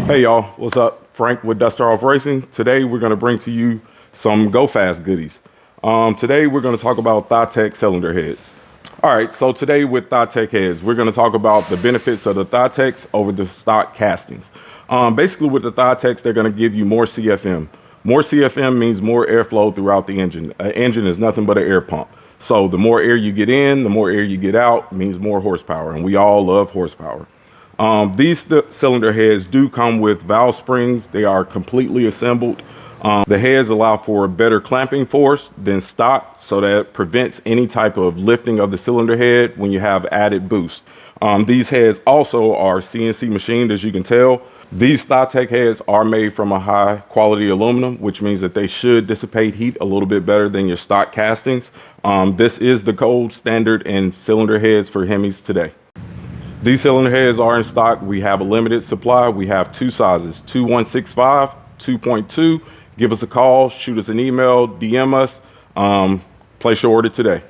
Hey y'all, what's up? Frank with Duster Off Racing. Today we're going to bring to you some Go Fast goodies. Today we're going to talk about Thitek cylinder heads. All right, so today with Thitek heads, we're going to talk about the benefits of the Thiteks over the stock castings. Basically with the Thiteks, they're going to give you more CFM. More CFM means more airflow throughout the engine. An engine is nothing but an air pump. So the more air you get in, the more air you get out means more horsepower, and we all love horsepower. These cylinder heads do come with valve springs. They are completely assembled. The heads allow for a better clamping force than stock, so that prevents any type of lifting of the cylinder head when you have added boost. These heads also are CNC machined, as you can tell. These Thitek heads are made from a high quality aluminum, which means that they should dissipate heat a little bit better than your stock castings. This is the gold standard in cylinder heads for Hemis today. These cylinder heads are in stock. We have a limited supply. We have two sizes, 2165, 2.2. Give us a call, shoot us an email, DM us, place your order today.